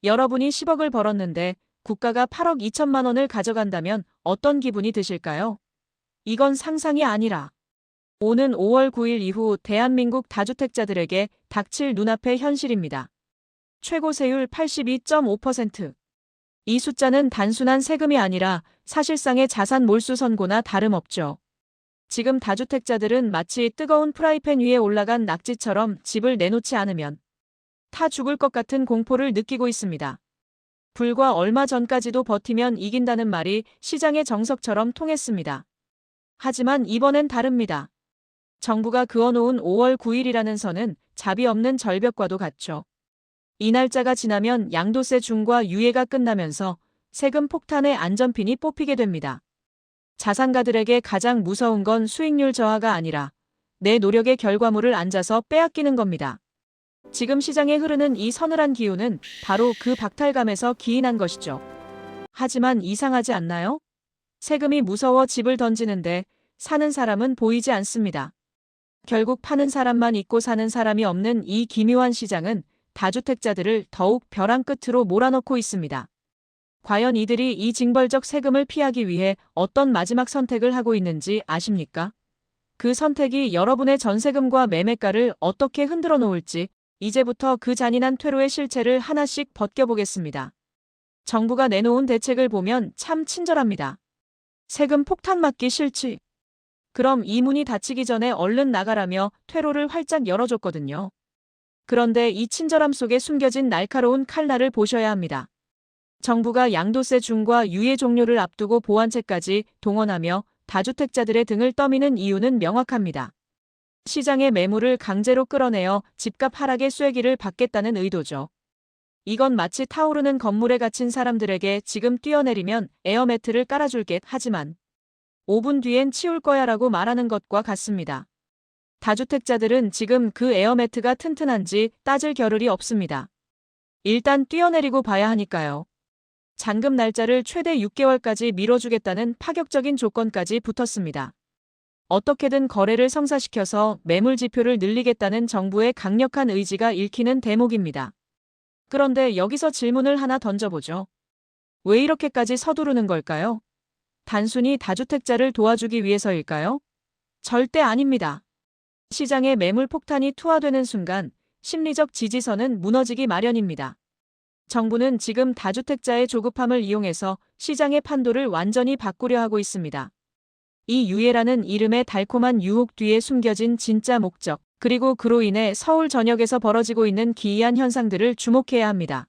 여러분이 10억을 벌었는데 국가가 8억 2천만 원을 가져간다면 어떤 기분이 드실까요? 이건 상상이 아니라 오는 5월 9일 이후 대한민국 다주택자들에게 닥칠 눈앞의 현실입니다. 최고 세율 82.5%. 이 숫자는 단순한 세금이 아니라 사실상의 자산 몰수 선고나 다름없죠. 지금 다주택자들은 마치 뜨거운 프라이팬 위에 올라간 낙지처럼 집을 내놓지 않으면 타 죽을 것 같은 공포를 느끼고 있습니다. 불과 얼마 전까지도 버티면 이긴다는 말이 시장의 정석처럼 통했습니다. 하지만 이번엔 다릅니다. 정부가 그어놓은 5월 9일이라는 선은 자비 없는 절벽과도 같죠. 이 날짜가 지나면 양도세 중과 유예가 끝나면서 세금 폭탄의 안전핀이 뽑히게 됩니다. 자산가들에게 가장 무서운 건 수익률 저하가 아니라 내 노력의 결과물을 앉아서 빼앗기는 겁니다. 지금 시장에 흐르는 이 서늘한 기운은 바로 그 박탈감에서 기인한 것이죠. 하지만 이상하지 않나요? 세금이 무서워 집을 던지는데 사는 사람은 보이지 않습니다. 결국 파는 사람만 있고 사는 사람이 없는 이 기묘한 시장은 다주택자들을 더욱 벼랑 끝으로 몰아넣고 있습니다. 과연 이들이 이 징벌적 세금을 피하기 위해 어떤 마지막 선택을 하고 있는지 아십니까? 그 선택이 여러분의 전세금과 매매가를 어떻게 흔들어 놓을지 이제부터 그 잔인한 퇴로의 실체를 하나씩 벗겨보겠습니다. 정부가 내놓은 대책을 보면 참 친절합니다. 세금 폭탄 맞기 싫지? 그럼 이 문이 닫히기 전에 얼른 나가라며 퇴로를 활짝 열어줬거든요. 그런데 이 친절함 속에 숨겨진 날카로운 칼날을 보셔야 합니다. 정부가 양도세 중과 유예 종료를 앞두고 보완책까지 동원하며 다주택자들의 등을 떠미는 이유는 명확합니다. 시장의 매물을 강제로 끌어내어 집값 하락의 쐐기를 받겠다는 의도죠. 이건 마치 타오르는 건물에 갇힌 사람들에게 지금 뛰어내리면 에어매트를 깔아줄게 하지만 5분 뒤엔 치울 거야 라고 말하는 것과 같습니다. 다주택자들은 지금 그 에어매트가 튼튼한지 따질 겨를이 없습니다. 일단 뛰어내리고 봐야 하니까요. 잔금 날짜를 최대 6개월까지 미뤄주겠다는 파격적인 조건까지 붙었습니다. 어떻게든 거래를 성사시켜서 매물 지표를 늘리겠다는 정부의 강력한 의지가 읽히는 대목입니다. 그런데 여기서 질문을 하나 던져보죠. 왜 이렇게까지 서두르는 걸까요? 단순히 다주택자를 도와주기 위해서일까요? 절대 아닙니다. 시장의 매물 폭탄이 투하되는 순간 심리적 지지선은 무너지기 마련입니다. 정부는 지금 다주택자의 조급함을 이용해서 시장의 판도를 완전히 바꾸려 하고 있습니다. 이 유예라는 이름의 달콤한 유혹 뒤에 숨겨진 진짜 목적, 그리고 그로 인해 서울 전역에서 벌어지고 있는 기이한 현상들을 주목해야 합니다.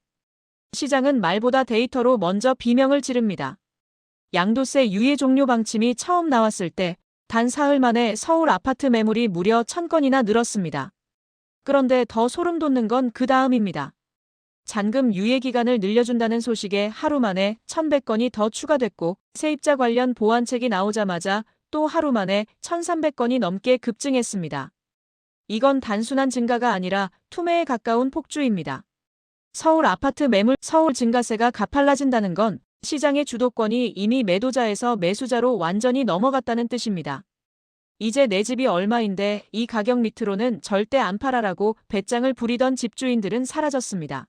시장은 말보다 데이터로 먼저 비명을 지릅니다. 양도세 유예 종료 방침이 처음 나왔을 때 단 사흘 만에 서울 아파트 매물이 무려 1000건이나 늘었습니다. 그런데 더 소름 돋는 건 그 다음입니다. 잔금 유예 기간을 늘려준다는 소식에 하루 만에 1100건이 더 추가됐고 세입자 관련 보완책이 나오자마자 또 하루 만에 1300건이 넘게 급증했습니다. 이건 단순한 증가가 아니라 투매에 가까운 폭주입니다. 서울 아파트 매물 서울 증가세가 가팔라진다는 건 시장의 주도권이 이미 매도자에서 매수자로 완전히 넘어갔다는 뜻입니다. 이제 내 집이 얼마인데 이 가격 밑으로는 절대 안 팔아라고 배짱을 부리던 집주인들은 사라졌습니다.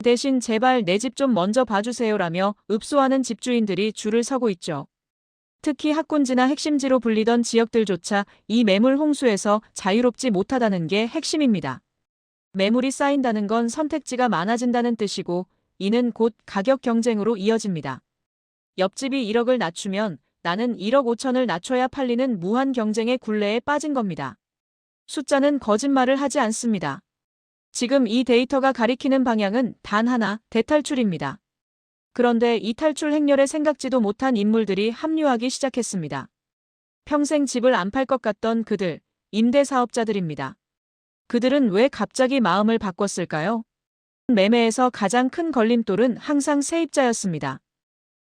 대신 제발 내 집 좀 먼저 봐주세요라며 읍소하는 집주인들이 줄을 서고 있죠. 특히 학군지나 핵심지로 불리던 지역들조차 이 매물 홍수에서 자유롭지 못하다는 게 핵심입니다. 매물이 쌓인다는 건 선택지가 많아진다는 뜻이고 이는 곧 가격 경쟁으로 이어집니다. 옆집이 1억을 낮추면 나는 1억 5천을 낮춰야 팔리는 무한 경쟁의 굴레에 빠진 겁니다. 숫자는 거짓말을 하지 않습니다. 지금 이 데이터가 가리키는 방향은 단 하나, 대탈출입니다. 그런데 이 탈출 행렬에 생각지도 못한 인물들이 합류하기 시작했습니다. 평생 집을 안 팔 것 같던 그들, 임대사업자들입니다. 그들은 왜 갑자기 마음을 바꿨을까요? 매매에서 가장 큰 걸림돌은 항상 세입자였습니다.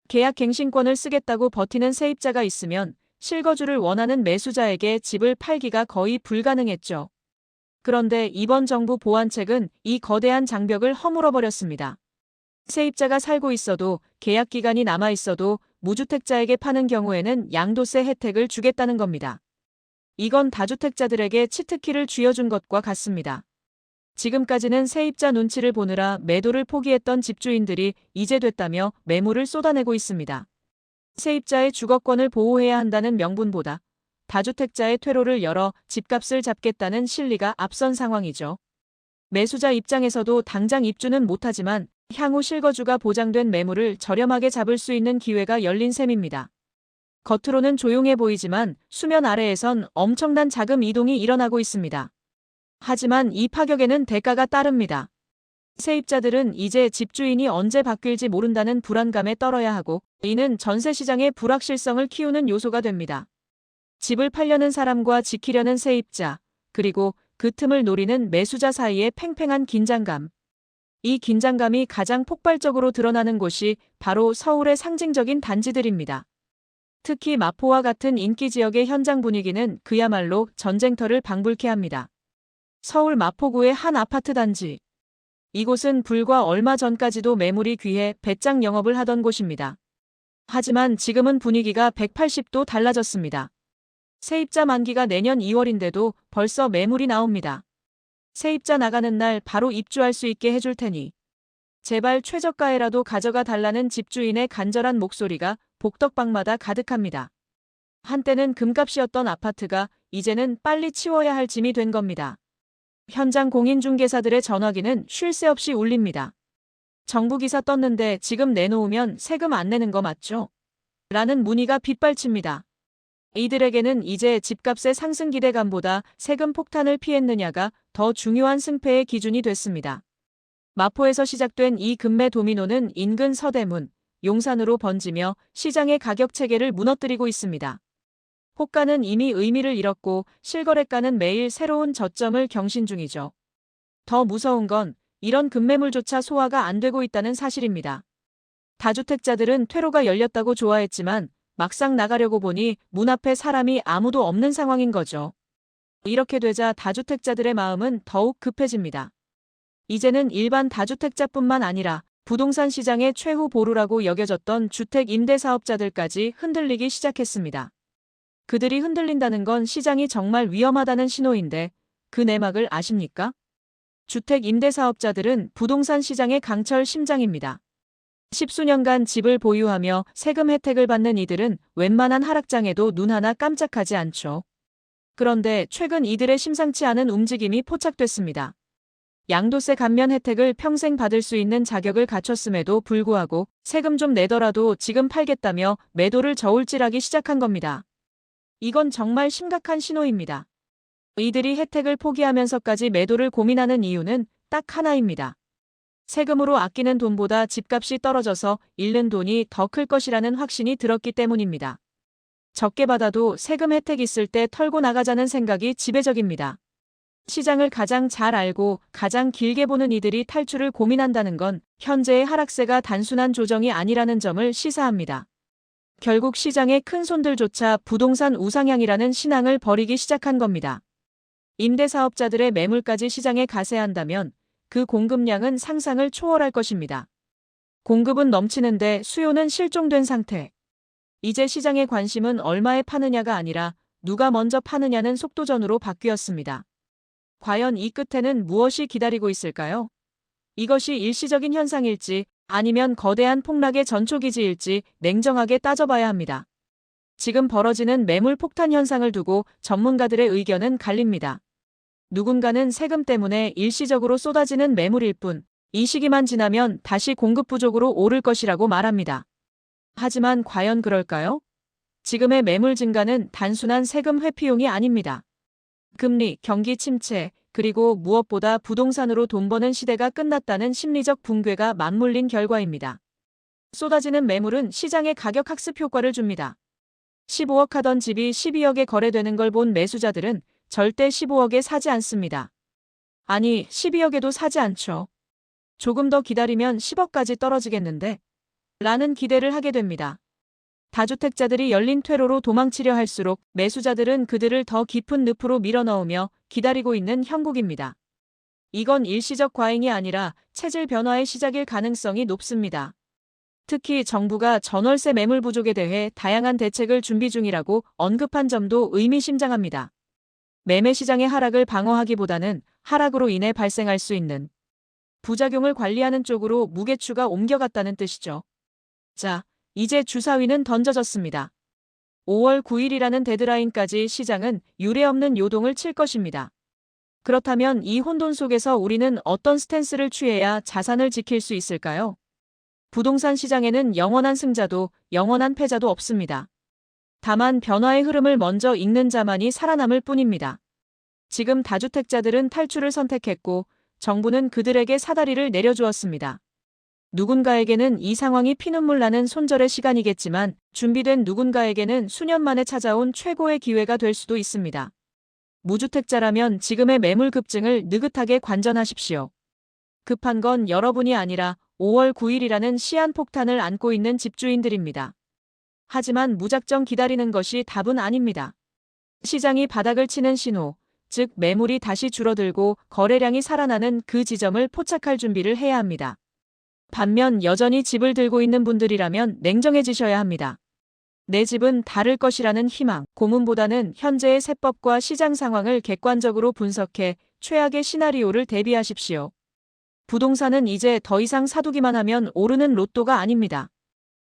계약 갱신권을 쓰겠다고 버티는 세입자가 있으면 실거주를 원하는 매수자에게 집을 팔기가 거의 불가능했죠. 그런데 이번 정부 보완책은 이 거대한 장벽을 허물어버렸습니다. 세입자가 살고 있어도 계약 기간이 남아 있어도 무주택자에게 파는 경우에는 양도세 혜택을 주겠다는 겁니다. 이건 다주택자들에게 치트키를 쥐어준 것과 같습니다. 지금까지는 세입자 눈치를 보느라 매도를 포기했던 집주인들이 이제 됐다며 매물을 쏟아내고 있습니다. 세입자의 주거권을 보호해야 한다는 명분보다 다주택자의 퇴로를 열어 집값을 잡겠다는 실리가 앞선 상황이죠. 매수자 입장에서도 당장 입주는 못하지만 향후 실거주가 보장된 매물을 저렴하게 잡을 수 있는 기회가 열린 셈입니다. 겉으로는 조용해 보이지만 수면 아래에선 엄청난 자금 이동이 일어나고 있습니다. 하지만 이 파격에는 대가가 따릅니다. 세입자들은 이제 집주인이 언제 바뀔지 모른다는 불안감에 떨어야 하고, 이는 전세 시장의 불확실성을 키우는 요소가 됩니다. 집을 팔려는 사람과 지키려는 세입자, 그리고 그 틈을 노리는 매수자 사이의 팽팽한 긴장감. 이 긴장감이 가장 폭발적으로 드러나는 곳이 바로 서울의 상징적인 단지들입니다. 특히 마포와 같은 인기 지역의 현장 분위기는 그야말로 전쟁터를 방불케 합니다. 서울 마포구의 한 아파트 단지. 이곳은 불과 얼마 전까지도 매물이 귀해 배짱 영업을 하던 곳입니다. 하지만 지금은 분위기가 180도 달라졌습니다. 세입자 만기가 내년 2월인데도 벌써 매물이 나옵니다. 세입자 나가는 날 바로 입주할 수 있게 해줄 테니 제발 최저가에라도 가져가 달라는 집주인의 간절한 목소리가 복덕방마다 가득합니다. 한때는 금값이었던 아파트가 이제는 빨리 치워야 할 짐이 된 겁니다. 현장 공인중개사들의 전화기는 쉴 새 없이 울립니다. 정부 기사 떴는데 지금 내놓으면 세금 안 내는 거 맞죠? 라는 문의가 빗발칩니다. 이들에게는 이제 집값의 상승 기대감보다 세금 폭탄을 피했느냐가 더 중요한 승패의 기준이 됐습니다. 마포에서 시작된 이 금매 도미노는 인근 서대문, 용산으로 번지며 시장의 가격 체계를 무너뜨리고 있습니다. 호가는 이미 의미를 잃었고 실거래가는 매일 새로운 저점을 경신 중이죠. 더 무서운 건 이런 급매물조차 소화가 안 되고 있다는 사실입니다. 다주택자들은 퇴로가 열렸다고 좋아했지만 막상 나가려고 보니 문 앞에 사람이 아무도 없는 상황인 거죠. 이렇게 되자 다주택자들의 마음은 더욱 급해집니다. 이제는 일반 다주택자뿐만 아니라 부동산 시장의 최후 보루라고 여겨졌던 주택 임대사업자들까지 흔들리기 시작했습니다. 그들이 흔들린다는 건 시장이 정말 위험하다는 신호인데 그 내막을 아십니까? 주택 임대사업자들은 부동산 시장의 강철 심장입니다. 십수년간 집을 보유하며 세금 혜택을 받는 이들은 웬만한 하락장에도 눈 하나 깜짝하지 않죠. 그런데 최근 이들의 심상치 않은 움직임이 포착됐습니다. 양도세 감면 혜택을 평생 받을 수 있는 자격을 갖췄음에도 불구하고 세금 좀 내더라도 지금 팔겠다며 매도를 저울질하기 시작한 겁니다. 이건 정말 심각한 신호입니다. 이들이 혜택을 포기하면서까지 매도를 고민하는 이유는 딱 하나입니다. 세금으로 아끼는 돈보다 집값이 떨어져서 잃는 돈이 더 클 것이라는 확신이 들었기 때문입니다. 적게 받아도 세금 혜택 있을 때 털고 나가자는 생각이 지배적입니다. 시장을 가장 잘 알고 가장 길게 보는 이들이 탈출을 고민한다는 건 현재의 하락세가 단순한 조정이 아니라는 점을 시사합니다. 결국 시장의 큰 손들조차 부동산 우상향이라는 신앙을 버리기 시작한 겁니다. 임대사업자들의 매물까지 시장에 가세한다면 그 공급량은 상상을 초월할 것입니다. 공급은 넘치는데 수요는 실종된 상태. 이제 시장의 관심은 얼마에 파느냐가 아니라 누가 먼저 파느냐는 속도전으로 바뀌었습니다. 과연 이 끝에는 무엇이 기다리고 있을까요? 이것이 일시적인 현상일지 아니면 거대한 폭락의 전초기지일지 냉정하게 따져봐야 합니다. 지금 벌어지는 매물 폭탄 현상을 두고 전문가들의 의견은 갈립니다. 누군가는 세금 때문에 일시적으로 쏟아지는 매물일 뿐, 이 시기만 지나면 다시 공급 부족으로 오를 것이라고 말합니다. 하지만 과연 그럴까요? 지금의 매물 증가는 단순한 세금 회피용이 아닙니다. 금리, 경기 침체, 그리고 무엇보다 부동산으로 돈 버는 시대가 끝났다는 심리적 붕괴가 맞물린 결과입니다. 쏟아지는 매물은 시장의 가격 학습 효과를 줍니다. 15억 하던 집이 12억에 거래되는 걸 본 매수자들은 절대 15억에 사지 않습니다. 아니, 12억에도 사지 않죠. 조금 더 기다리면 10억까지 떨어지겠는데? 라는 기대를 하게 됩니다. 다주택자들이 열린 퇴로로 도망치려 할수록 매수자들은 그들을 더 깊은 늪으로 밀어넣으며 기다리고 있는 형국입니다. 이건 일시적 과잉이 아니라 체질 변화의 시작일 가능성이 높습니다. 특히 정부가 전월세 매물 부족에 대해 다양한 대책을 준비 중이라고 언급한 점도 의미심장합니다. 매매 시장의 하락을 방어하기보다는 하락으로 인해 발생할 수 있는 부작용을 관리하는 쪽으로 무게추가 옮겨갔다는 뜻이죠. 자, 이제 주사위는 던져졌습니다. 5월 9일이라는 데드라인까지 시장은 유례없는 요동을 칠 것입니다. 그렇다면 이 혼돈 속에서 우리는 어떤 스탠스를 취해야 자산을 지킬 수 있을까요? 부동산 시장에는 영원한 승자도 영원한 패자도 없습니다. 다만 변화의 흐름을 먼저 읽는 자만이 살아남을 뿐입니다. 지금 다주택자들은 탈출을 선택했고 정부는 그들에게 사다리를 내려주었습니다. 누군가에게는 이 상황이 피눈물 나는 손절의 시간이겠지만 준비된 누군가에게는 수년 만에 찾아온 최고의 기회가 될 수도 있습니다. 무주택자라면 지금의 매물 급증을 느긋하게 관전하십시오. 급한 건 여러분이 아니라 5월 9일이라는 시한폭탄을 안고 있는 집주인들입니다. 하지만 무작정 기다리는 것이 답은 아닙니다. 시장이 바닥을 치는 신호, 즉 매물이 다시 줄어들고 거래량이 살아나는 그 지점을 포착할 준비를 해야 합니다. 반면 여전히 집을 들고 있는 분들이라면 냉정해지셔야 합니다. 내 집은 다를 것이라는 희망, 고문보다는 현재의 세법과 시장 상황을 객관적으로 분석해 최악의 시나리오를 대비하십시오. 부동산은 이제 더 이상 사두기만 하면 오르는 로또가 아닙니다.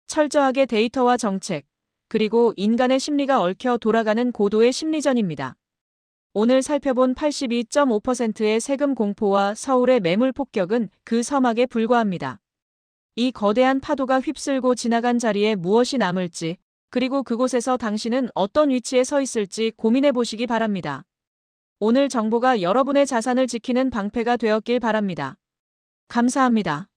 철저하게 데이터와 정책, 그리고 인간의 심리가 얽혀 돌아가는 고도의 심리전입니다. 오늘 살펴본 82.5%의 세금 공포와 서울의 매물 폭격은 그 서막에 불과합니다. 이 거대한 파도가 휩쓸고 지나간 자리에 무엇이 남을지, 그리고 그곳에서 당신은 어떤 위치에 서 있을지 고민해 보시기 바랍니다. 오늘 정보가 여러분의 자산을 지키는 방패가 되었길 바랍니다. 감사합니다.